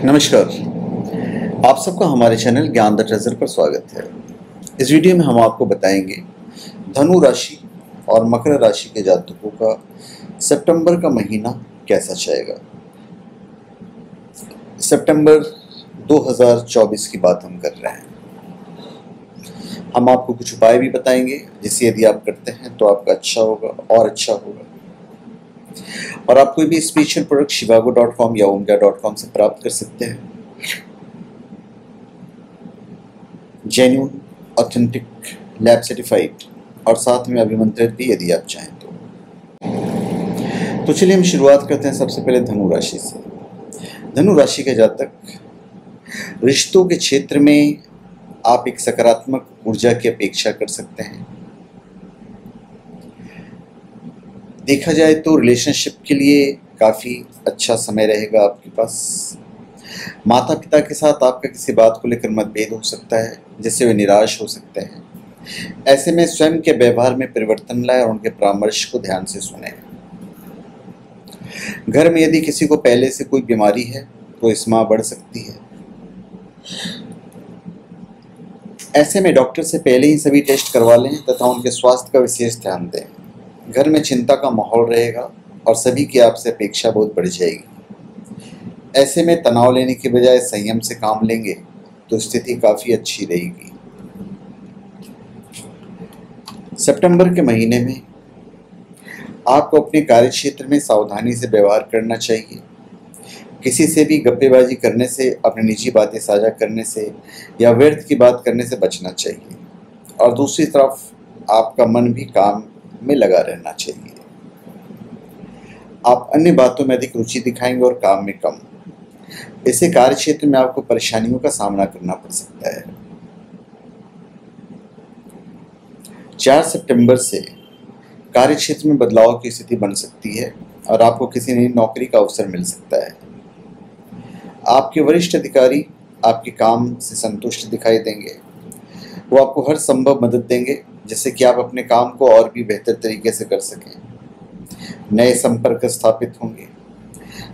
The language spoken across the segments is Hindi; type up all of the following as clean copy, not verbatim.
नमस्कार। आप सबका हमारे चैनल ज्ञान द ट्रेजर पर स्वागत है। इस वीडियो में हम आपको बताएंगे धनु राशि और मकर राशि के जातकों का सितंबर का महीना कैसा जाएगा। सितंबर 2024 की बात हम कर रहे हैं। हम आपको कुछ उपाय भी बताएंगे जिससे यदि आप करते हैं तो आपका अच्छा होगा और अच्छा होगा। और आप कोई भी स्पेशल प्रोडक्ट shivago.com या omega.com से प्राप्त कर सकते हैं। जेन्युइन, ऑथेंटिक, लैब सर्टिफाइड और साथ में अभिमंत्रित भी यदि आप चाहें तो चलिए हम शुरुआत करते हैं सबसे पहले धनु राशि से। धनु राशि के जातक रिश्तों के क्षेत्र में आप एक सकारात्मक ऊर्जा की अपेक्षा कर सकते हैं। देखा जाए तो रिलेशनशिप के लिए काफ़ी अच्छा समय रहेगा आपके पास। माता पिता के साथ आपका किसी बात को लेकर मतभेद हो सकता है जिससे वे निराश हो सकते हैं। ऐसे में स्वयं के व्यवहार में परिवर्तन लाएं और उनके परामर्श को ध्यान से सुनें। घर में यदि किसी को पहले से कोई बीमारी है तो इस्मा बढ़ सकती है। ऐसे में डॉक्टर से पहले ही सभी टेस्ट करवा लें तथा उनके स्वास्थ्य का विशेष ध्यान दें। घर में चिंता का माहौल रहेगा और सभी की आपसे अपेक्षा बहुत बढ़ जाएगी। ऐसे में तनाव लेने के बजाय संयम से काम लेंगे तो स्थिति काफ़ी अच्छी रहेगी। सितंबर के महीने में आपको अपने कार्यक्षेत्र में सावधानी से व्यवहार करना चाहिए। किसी से भी गप्पेबाजी करने से, अपनी निजी बातें साझा करने से या व्यर्थ की बात करने से बचना चाहिए। और दूसरी तरफ आपका मन भी काम में लगा रहना चाहिए। आप अन्य बातों में अधिक रुचि दिखाएंगे और काम में कम। इससे कार्यक्षेत्र में आपको परेशानियों का सामना करना पड़ सकता है। 4 सितंबर से कार्यक्षेत्र में बदलाव की स्थिति बन सकती है और आपको किसी नई नौकरी का अवसर मिल सकता है। आपके वरिष्ठ अधिकारी आपके काम से संतुष्ट दिखाई देंगे। वो आपको हर संभव मदद देंगे जिससे कि आप अपने काम को और भी बेहतर तरीके से कर सकें। नए संपर्क स्थापित होंगे।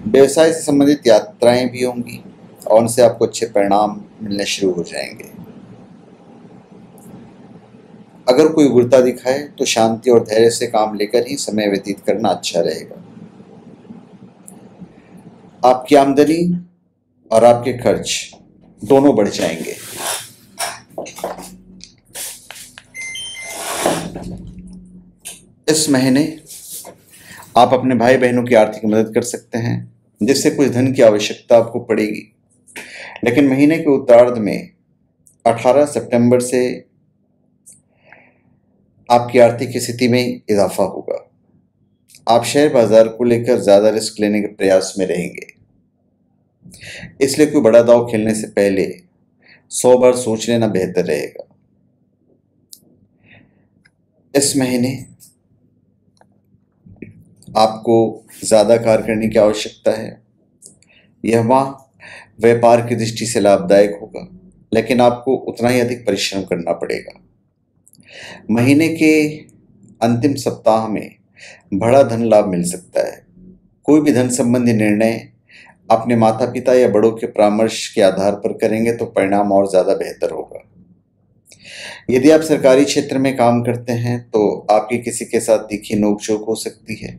व्यवसाय से संबंधित यात्राएं भी होंगी और उनसे आपको अच्छे परिणाम मिलने शुरू हो जाएंगे। अगर कोई उग्रता दिखाए तो शांति और धैर्य से काम लेकर ही समय व्यतीत करना अच्छा रहेगा। आपकी आमदनी और आपके खर्च दोनों बढ़ जाएंगे। इस महीने आप अपने भाई बहनों की आर्थिक मदद कर सकते हैं जिससे कुछ धन की आवश्यकता आपको पड़ेगी। लेकिन महीने के उत्तरार्ध में 18 सितंबर से आपकी आर्थिक स्थिति में इजाफा होगा। आप शेयर बाजार को लेकर ज़्यादा रिस्क लेने के प्रयास में रहेंगे। इसलिए कोई बड़ा दांव खेलने से पहले 100 बार सोच लेना बेहतर रहेगा। इस महीने आपको ज़्यादा कार्य करने की आवश्यकता है। यह माह व्यापार की दृष्टि से लाभदायक होगा, लेकिन आपको उतना ही अधिक परिश्रम करना पड़ेगा। महीने के अंतिम सप्ताह में बड़ा धन लाभ मिल सकता है। कोई भी धन संबंधी निर्णय अपने माता पिता या बड़ों के परामर्श के आधार पर करेंगे तो परिणाम और ज़्यादा बेहतर होगा। यदि आप सरकारी क्षेत्र में काम करते हैं तो आपकी किसी के साथ तीखी नोकझोंक हो सकती है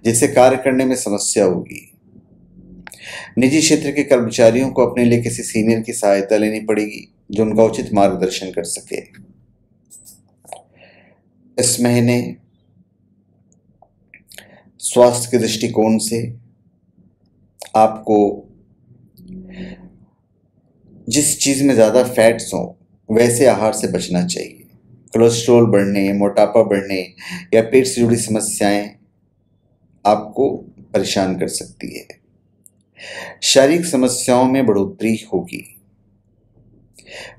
जिससे कार्य करने में समस्या होगी। निजी क्षेत्र के कर्मचारियों को अपने लिए किसी सीनियर की सहायता लेनी पड़ेगी जो उनका उचित मार्गदर्शन कर सके। इस महीने स्वास्थ्य के दृष्टिकोण से आपको जिस चीज़ में ज़्यादा फैट्स हों वैसे आहार से बचना चाहिए। कोलेस्ट्रॉल बढ़ने, मोटापा बढ़ने या पेट से जुड़ी समस्याएं आपको परेशान कर सकती है। शारीरिक समस्याओं में बढ़ोतरी होगी।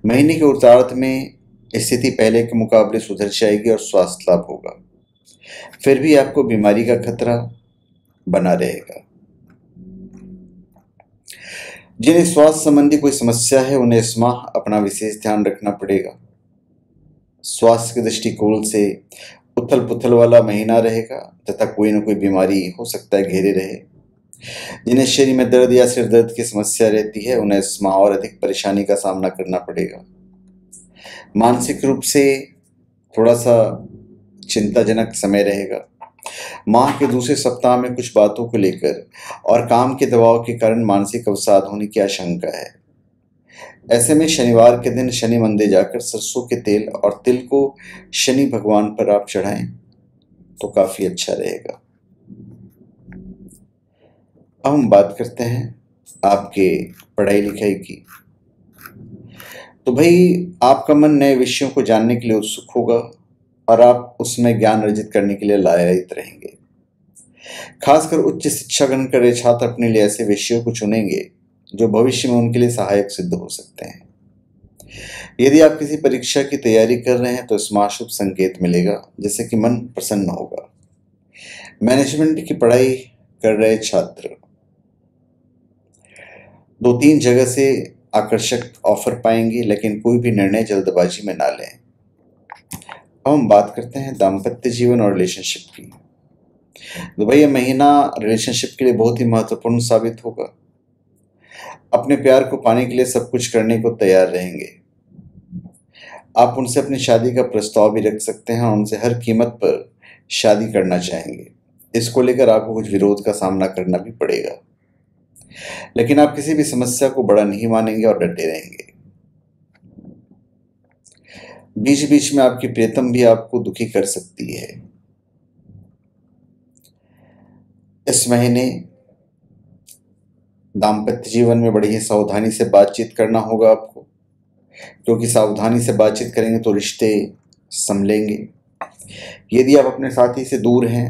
महीने के उत्तरार्ध में स्थिति पहले के मुकाबले सुधर जाएगी और स्वास्थ्य लाभ होगा। फिर भी आपको बीमारी का खतरा बना रहेगा। जिन्हें स्वास्थ्य संबंधी कोई समस्या है उन्हें इस माह अपना विशेष ध्यान रखना पड़ेगा। स्वास्थ्य के दृष्टिकोण से उथल पुथल वाला महीना रहेगा तथा कोई न कोई बीमारी हो सकता है घेरे रहे। जिन्हें शरीर में दर्द या सिर दर्द की समस्या रहती है उन्हें इस माह और अधिक परेशानी का सामना करना पड़ेगा। मानसिक रूप से थोड़ा सा चिंताजनक समय रहेगा। माह के दूसरे सप्ताह में कुछ बातों को लेकर और काम के दबाव के कारण मानसिक अवसाद होने की आशंका है। ऐसे में शनिवार के दिन शनि मंदिर जाकर सरसों के तेल और तिल को शनि भगवान पर आप चढ़ाएं तो काफी अच्छा रहेगा। अब हम बात करते हैं आपके पढ़ाई लिखाई की। तो भाई आपका मन नए विषयों को जानने के लिए उत्सुक होगा और आप उसमें ज्ञान अर्जित करने के लिए लालायित रहेंगे। खासकर उच्च शिक्षा ग्रहण कर रहे छात्र अपने लिए ऐसे विषयों को चुनेंगे जो भविष्य में उनके लिए सहायक सिद्ध हो सकते हैं। यदि आप किसी परीक्षा की तैयारी कर रहे हैं तो इसमें शुभ संकेत मिलेगा जिससे कि मन प्रसन्न होगा। मैनेजमेंट की पढ़ाई कर रहे छात्र 2-3 जगह से आकर्षक ऑफर पाएंगे, लेकिन कोई भी निर्णय जल्दबाजी में ना लें। अब हम बात करते हैं दाम्पत्य जीवन और रिलेशनशिप की। तो भाई ये महीना रिलेशनशिप के लिए बहुत ही महत्वपूर्ण साबित होगा। अपने प्यार को पाने के लिए सब कुछ करने को तैयार रहेंगे। आप उनसे अपनी शादी का प्रस्ताव भी रख सकते हैं और उनसे हर कीमत पर शादी करना चाहेंगे। इसको लेकर आपको कुछ विरोध का सामना करना भी पड़ेगा, लेकिन आप किसी भी समस्या को बड़ा नहीं मानेंगे और डटे रहेंगे। बीच बीच में आपकी प्रियतम भी आपको दुखी कर सकती है। इस महीने दाम्पत्य जीवन में बड़ी ही सावधानी से बातचीत करना होगा आपको, क्योंकि सावधानी से बातचीत करेंगे तो रिश्ते संभलेंगे। यदि आप अपने साथी से दूर हैं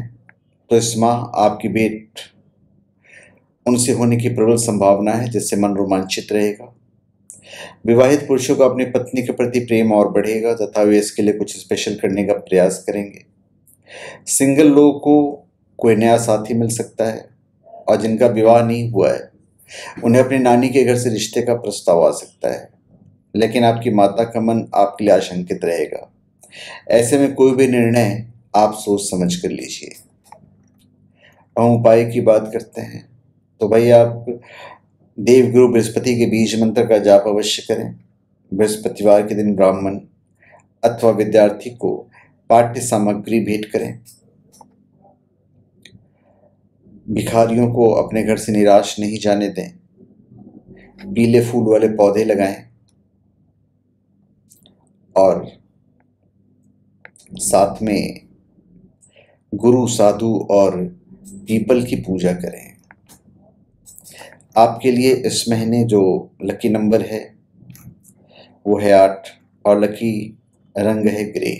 तो इस माह आपकी भेंट उनसे होने की प्रबल संभावना है, जिससे मन रोमांचित रहेगा। विवाहित पुरुषों का अपनी पत्नी के प्रति प्रेम और बढ़ेगा तथा वे इसके लिए कुछ स्पेशल करने का प्रयास करेंगे। सिंगल लोगों को कोई नया साथी मिल सकता है और जिनका विवाह नहीं हुआ है उन्हें अपनी नानी के घर से रिश्ते का प्रस्ताव आ सकता है, लेकिन आपकी माता का मन आपके लिए आशंकित रहेगा। ऐसे में कोई भी निर्णय आप सोच समझ कर लीजिए। हम उपाय की बात करते हैं। तो भाई आप देवगुरु बृहस्पति के बीज मंत्र का जाप अवश्य करें। बृहस्पतिवार के दिन ब्राह्मण अथवा विद्यार्थी को पाठ्य सामग्री भेंट करें। भिखारियों को अपने घर से निराश नहीं जाने दें। पीले फूल वाले पौधे लगाएं और साथ में गुरु, साधु और पीपल की पूजा करें। आपके लिए इस महीने जो लकी नंबर है वो है 8 और लकी रंग है ग्रे।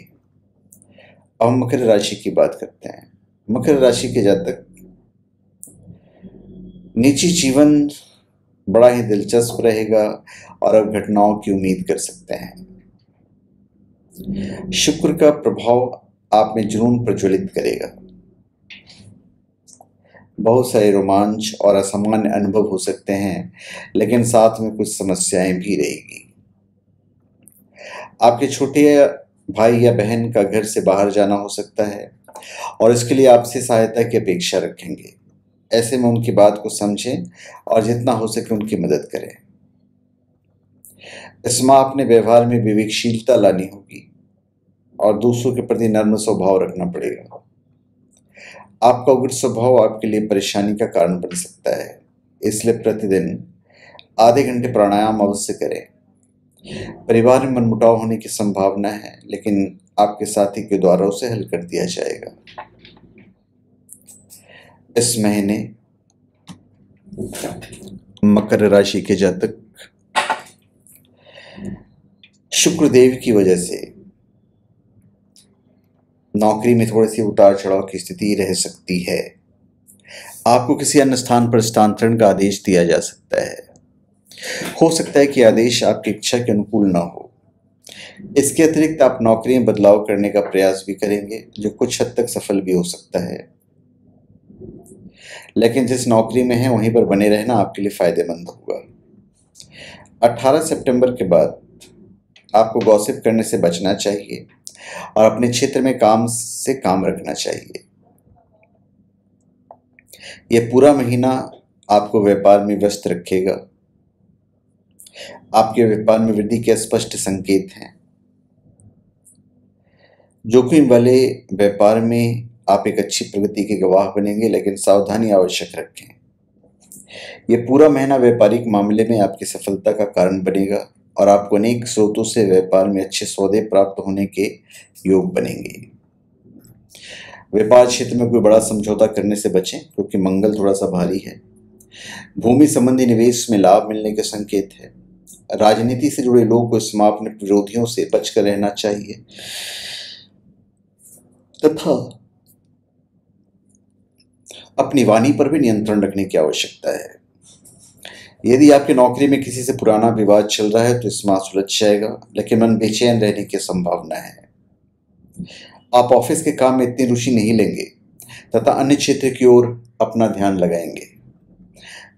अब हम मकर राशि की बात करते हैं। मकर राशि के जातक निजी जीवन बड़ा ही दिलचस्प रहेगा और अब घटनाओं की उम्मीद कर सकते हैं। शुक्र का प्रभाव आप में जुनून प्रज्वलित करेगा। बहुत सारे रोमांच और असामान्य अनुभव हो सकते हैं, लेकिन साथ में कुछ समस्याएं भी रहेगी। आपके छोटे भाई या बहन का घर से बाहर जाना हो सकता है और इसके लिए आपसे सहायता की अपेक्षा रखेंगे। ऐसे में उनकी बात को समझें और जितना हो सके उनकी मदद करें। इस माह अपने व्यवहार में विवेकशीलता लानी होगी और दूसरों के प्रति नर्म स्वभाव रखना पड़ेगा। आपका उग्र स्वभाव आपके लिए परेशानी का कारण बन सकता है, इसलिए प्रतिदिन आधे घंटे प्राणायाम अवश्य करें। परिवार में मनमुटाव होने की संभावना है, लेकिन आपके साथी के द्वारा उसे हल कर दिया जाएगा। इस महीने मकर राशि के जातक शुक्रदेव की वजह से नौकरी में थोड़ी सी उतार चढ़ाव की स्थिति रह सकती है। आपको किसी अन्य स्थान पर स्थानांतरण का आदेश दिया जा सकता है। हो सकता है कि आदेश आपकी इच्छा के अनुकूल ना हो। इसके अतिरिक्त आप नौकरी में बदलाव करने का प्रयास भी करेंगे, जो कुछ हद तक सफल भी हो सकता है, लेकिन जिस नौकरी में है वहीं पर बने रहना आपके लिए फायदेमंद होगा। 18 सितंबर के बाद आपको गॉसिप करने से बचना चाहिए और अपने क्षेत्र में काम से काम रखना चाहिए। यह पूरा महीना आपको व्यापार में व्यस्त रखेगा। आपके व्यापार में वृद्धि के स्पष्ट संकेत हैं। जोखिम वाले व्यापार में आप एक अच्छी प्रगति के गवाह बनेंगे, लेकिन सावधानी आवश्यक रखें। ये पूरा महीना व्यापारिक मामले में आपकी सफलता का कारण बनेगा और आपको अनेक स्रोतों से व्यापार में अच्छे सौदे प्राप्त होने के योग बनेंगे। व्यापार क्षेत्र में कोई बड़ा समझौता करने से बचें, क्योंकि मंगल थोड़ा सा भारी है। भूमि संबंधी निवेश में लाभ मिलने के संकेत है। राजनीति से जुड़े लोगों को इसमें अपने विरोधियों से बचकर रहना चाहिए तथा अपनी वाणी पर भी नियंत्रण रखने की आवश्यकता है। यदि आपकी नौकरी में किसी से पुराना विवाद चल रहा है तो इसमें सुलझ जाएगा, लेकिन मन बेचैन रहने की संभावना है। आप ऑफिस के काम में इतनी रुचि नहीं लेंगे तथा अन्य क्षेत्र की ओर अपना ध्यान लगाएंगे।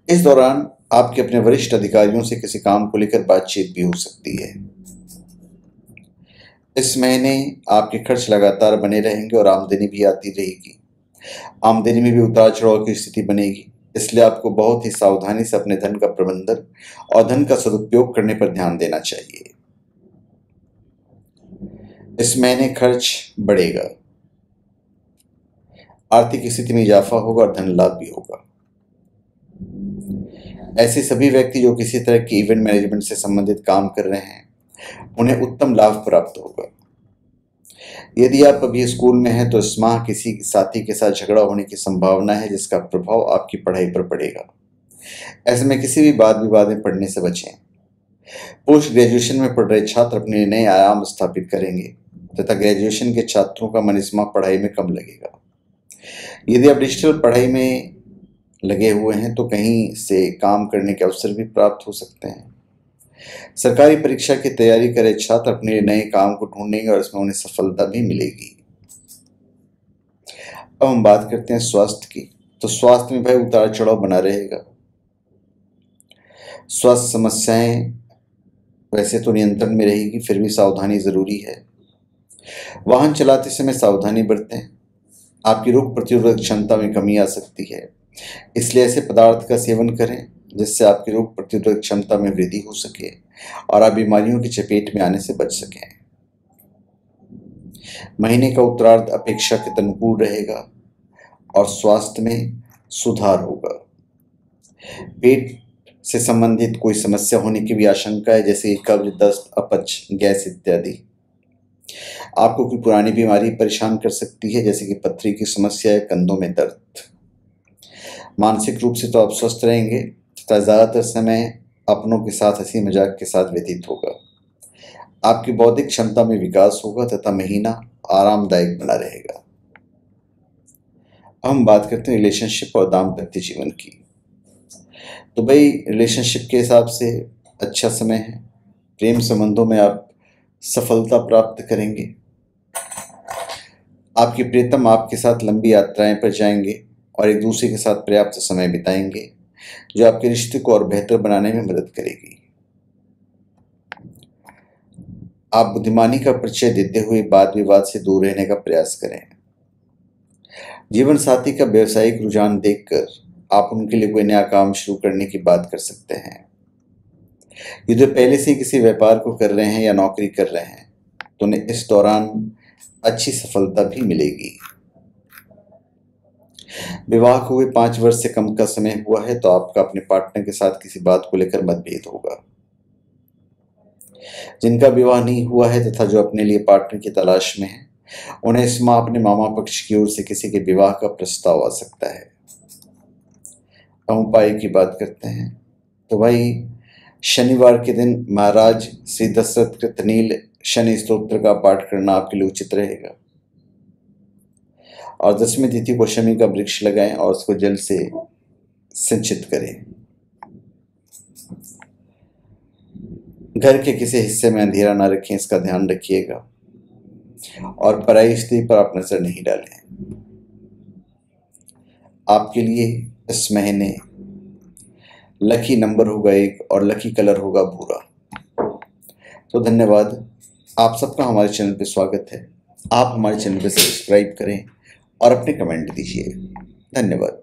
इस दौरान आपके अपने वरिष्ठ अधिकारियों से किसी काम को लेकर बातचीत भी हो सकती है। इस महीने आपके खर्च लगातार बने रहेंगे और आमदनी भी आती रहेगी। आमदनी में भी उतार चढ़ाव की स्थिति बनेगी, इसलिए आपको बहुत ही सावधानी से अपने धन का प्रबंधन और धन का सदुपयोग करने पर ध्यान देना चाहिए। इस महीने खर्च बढ़ेगा, आर्थिक स्थिति में इजाफा होगा और धन लाभ भी होगा। ऐसे सभी व्यक्ति जो किसी तरह के इवेंट मैनेजमेंट से संबंधित काम कर रहे हैं, उन्हें उत्तम लाभ प्राप्त होगा। यदि आप अभी स्कूल में हैं तो इस माह किसी साथी के साथ झगड़ा होने की संभावना है, जिसका प्रभाव आपकी पढ़ाई पर पड़ेगा। ऐसे में किसी भी वाद विवाद में पढ़ने से बचें। पोस्ट ग्रेजुएशन में पढ़ रहे छात्र अपने नए आयाम स्थापित करेंगे तथा ग्रेजुएशन के छात्रों का मन इस माह पढ़ाई में कम लगेगा। यदि आप डिजिटल पढ़ाई में लगे हुए हैं तो कहीं से काम करने के अवसर भी प्राप्त हो सकते हैं। सरकारी परीक्षा की तैयारी करे छात्र अपने नए काम को ढूंढेंगे और इसमें उन्हें सफलता भी मिलेगी। अब हम बात करते हैं स्वास्थ्य की। तो स्वास्थ्य में भाई उतार चढ़ाव बना रहेगा। स्वास्थ्य समस्याएं वैसे तो नियंत्रण में रहेगी, फिर भी सावधानी जरूरी है। वाहन चलाते समय सावधानी बरतें। आपकी रोग प्रतिरोधक क्षमता में कमी आ सकती है, इसलिए ऐसे पदार्थ का सेवन करें जिससे आपकी रोग प्रतिरोधक क्षमता में वृद्धि हो सके और आप बीमारियों की चपेट में आने से बच सकें। महीने का उत्तरार्ध अपेक्षाकृत अनुकूल रहेगा और स्वास्थ्य में सुधार होगा। पेट से संबंधित कोई समस्या होने की भी आशंका है, जैसे कब्ज, दस्त, अपच, गैस इत्यादि। आपको कोई पुरानी बीमारी परेशान कर सकती है, जैसे कि पथरी की समस्या है, कंधों में दर्द। मानसिक रूप से तो आप स्वस्थ रहेंगे तथा ज़्यादातर समय अपनों के साथ हंसी मजाक के साथ व्यतीत होगा। आपकी बौद्धिक क्षमता में विकास होगा तथा महीना आरामदायक बना रहेगा। अब हम बात करते हैं रिलेशनशिप और दाम्पत्य जीवन की। तो भाई रिलेशनशिप के हिसाब से अच्छा समय है। प्रेम संबंधों में आप सफलता प्राप्त करेंगे। आपके प्रियतम आपके साथ लंबी यात्राएं पर जाएंगे और एक दूसरे के साथ पर्याप्त समय बिताएंगे, जो आपके रिश्ते को और बेहतर बनाने में मदद करेगी। आप बुद्धिमानी का परिचय देते हुए वाद विवाद से दूर रहने का प्रयास करें। जीवन साथी का व्यवसायिक रुझान देखकर आप उनके लिए कोई नया काम शुरू करने की बात कर सकते हैं। यदि पहले से किसी व्यापार को कर रहे हैं या नौकरी कर रहे हैं तो उन्हें इस दौरान अच्छी सफलता भी मिलेगी। विवाह को हुए 5 वर्ष से कम का समय हुआ है तो आपका अपने पार्टनर के साथ किसी बात को लेकर मतभेद होगा। जिनका विवाह नहीं हुआ है तथा जो अपने लिए पार्टनर की तलाश में है, उन्हें इस माह अपने मामा पक्ष की ओर से किसी के विवाह का प्रस्ताव आ सकता है। अब उपाय की बात करते हैं। तो भाई शनिवार के दिन महाराज श्री दशरथ कृत नील शनि स्तोत्र का पाठ करना आपके लिए उचित रहेगा। और 10वीं तिथि को शमी का वृक्ष लगाएं और उसको जल से सिंचित करें। घर के किसी हिस्से में अंधेरा ना रखें, इसका ध्यान रखिएगा। और पराई स्त्री पर आप नजर नहीं डालें। आपके लिए इस महीने लकी नंबर होगा 1 और लकी कलर होगा भूरा। तो धन्यवाद। आप सबका हमारे चैनल पे स्वागत है। आप हमारे चैनल पे सब्सक्राइब करें और अपने कमेंट दीजिए। धन्यवाद।